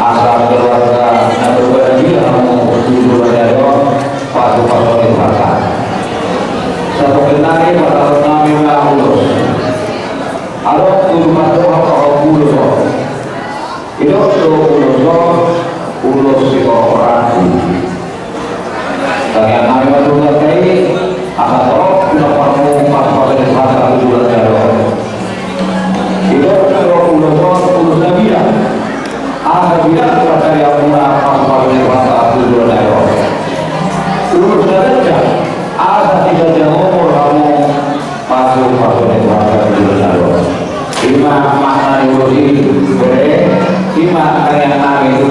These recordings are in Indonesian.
asal keluarga dan berbahagia kamu dulu berjaya pasukan kesehatan satu kenari pada kami melulus alok tujuh atau ulus itu ulus di orang bagian kami menurut kami asal terok tidak perlu pasukan kesehatan dulu berjaya itu ulus nabi ya ada tidak kepada yang murah pasukan kesehatan dulu berjaya ulus saja ada tidak jauh kamu masuk kesehatan dulu berjaya lima makna diurusi boleh lima yang kami itu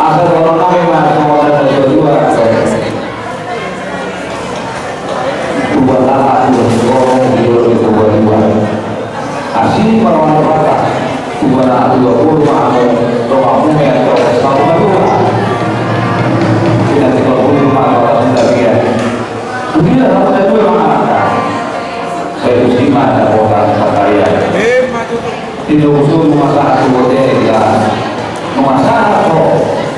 asal kalau kami masuk modal dua lama dua asli para wanita dua puluh doa punya satu dua tidak 35 orang tidak tidak ada dua mana saya lima ada orang sekalian tidak usul masalah sebuahnya ya masalah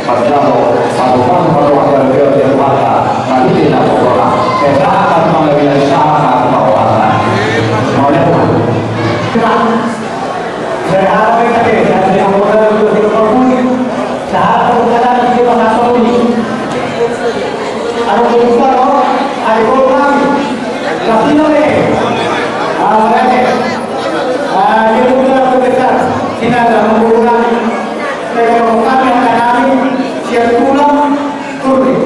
padahal satu waktu yang berkuasa nanti tidak berkurang saya sangat mengambil sangat berkuasa oleh Tuhan saya harap tadi yang modal juga tidak berpulih saya harap berjalan di masa ini ada berubah ada program kasih oleh dia bukan besar tidak ada mengurangi kami akan kami siap pulang turun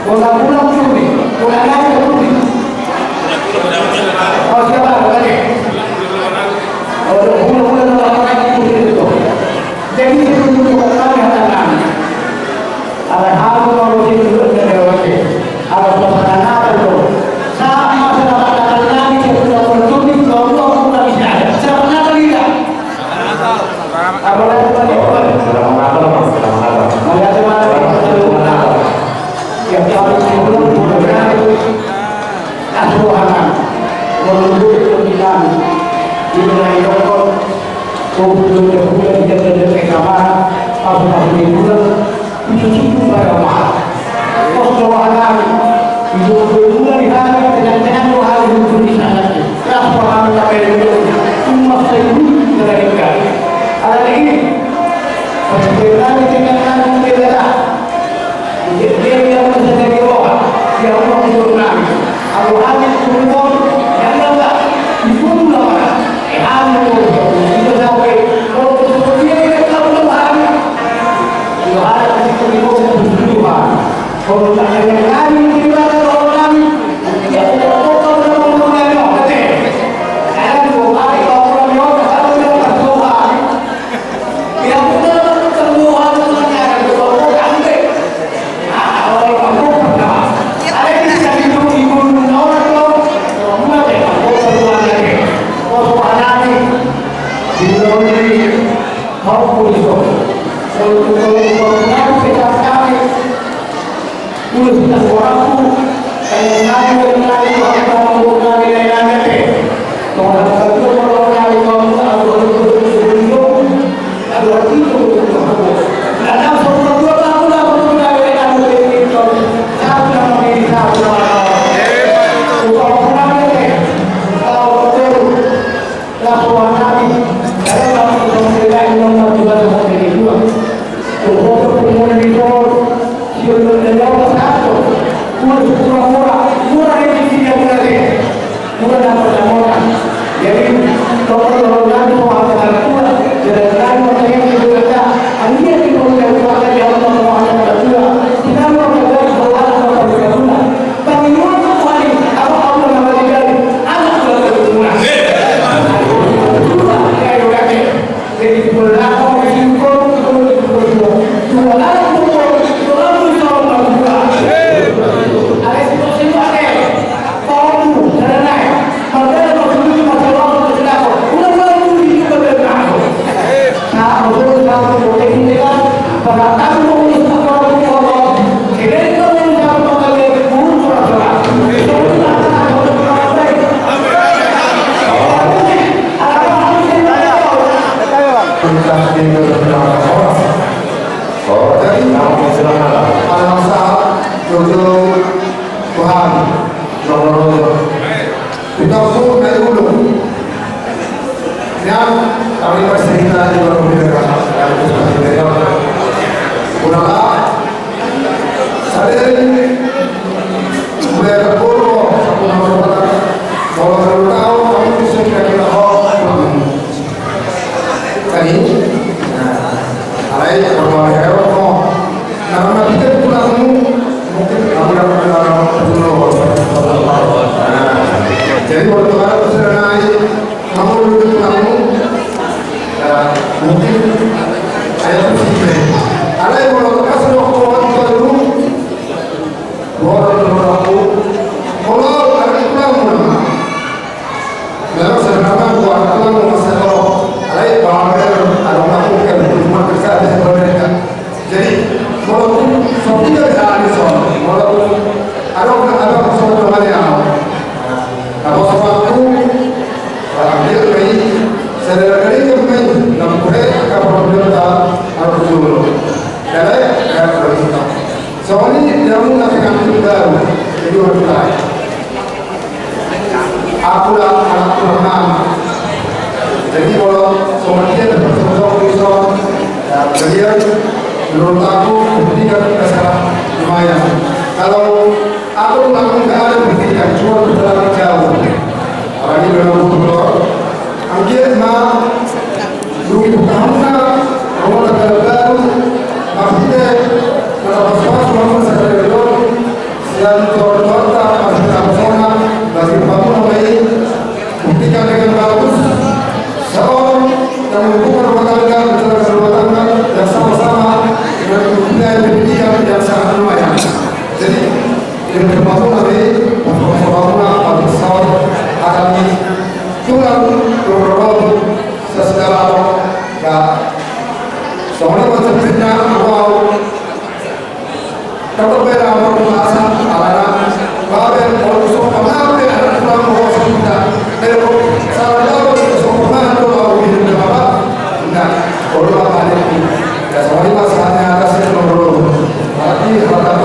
pulang turun pulang lagi turun oh siapa tadi oh pulang lagi turun itu jadi sebelum kami akan kami ada hal kalau itu dari waktu ada perasaan itu saat masalah akan kami sudah bertulis kalau kita bisa siapa tidak apalagi yang harus sebelum benar asuhan menunggu pemilihan di wilayah Bogor kemudian di kamar apa bulan itu cukup berapa persoalan itu bulan hari dengan dua hari itu di sana laporan sampai itu semua itu dari ada lagi perjalanan dengan membela dia yang menjadi roh yang Allah menurunkan kalau hanya turun yang enggak dibunuh lah itu sampai kalau seperti ini kalau Tuhan itu ada seperti itu kalau tak ada yang lain kita kalau kami ya murah ini Jadi waktu baru sudah naik, kamu duduk kamu, mungkin saya bersih. Ada yang mau kasih waktu baru, aku, kalau ada pulang mana? Lalu sebenarnya buat pulang masalah, ada yang ada orang mungkin cuma kerja di mereka. Jadi walaupun seperti yang ada di sana, walaupun ada persoalan yang kalau sesuatu dia baik, sederhana yang baik, nampaknya kapal berada harus dulu. Jadi kita soalnya dia mengatakan kita itu betul. Aku lah anak Tuhan. Jadi kalau soalnya dapat sesuatu Islam, beliau menurut aku pendidikan dasar lumayan. Kalau aku melakukan ada pendidikan cuma terlalu jauh. Orang ini memang betul. Angkir mah rugi bukannya orang negara baru. Maksudnya kalau semua sekali dulu yang torta maksudnya persona bagi kamu baik buktikan dengan bagus. Seorang yang membuka rumah tangga menjalankan rumah tangga yang sama-sama dengan budaya pendidikan yang sangat lumayan. Jadi yang termasuk nanti bangunan atau pesawat akan tulang beberapa sesuatu ya soalnya konsepnya awal kalau beda orang bahasa anak bahkan kalau soal apa ada tulang bahasa kita kalau salah jawab soal apa kalau hidup apa enggak kalau apa ini ya soalnya masalahnya ada sih nomor berarti apa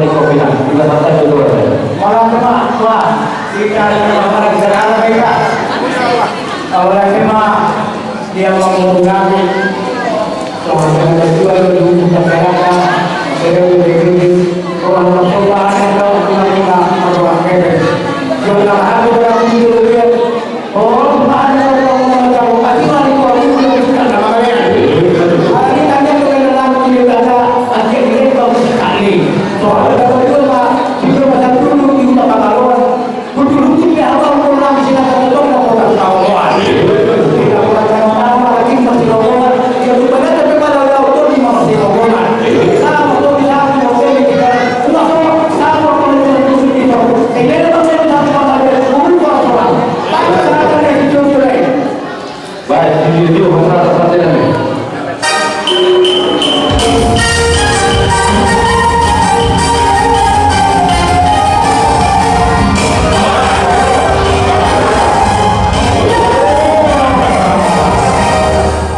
di kopinan. Kita santai dulu aja. Malah cuma kita para saudara mereka. Awalnya cuma dia menghubungkan soalnya juga dulu masyarakat dari orang perubahan atau kita merubahkan. Jumlah hari orang itu dia oh mana orang tahu pasti mana kau itu kan namanya. Hari tadi aku dalam video ada akhirnya kau sekali soalnya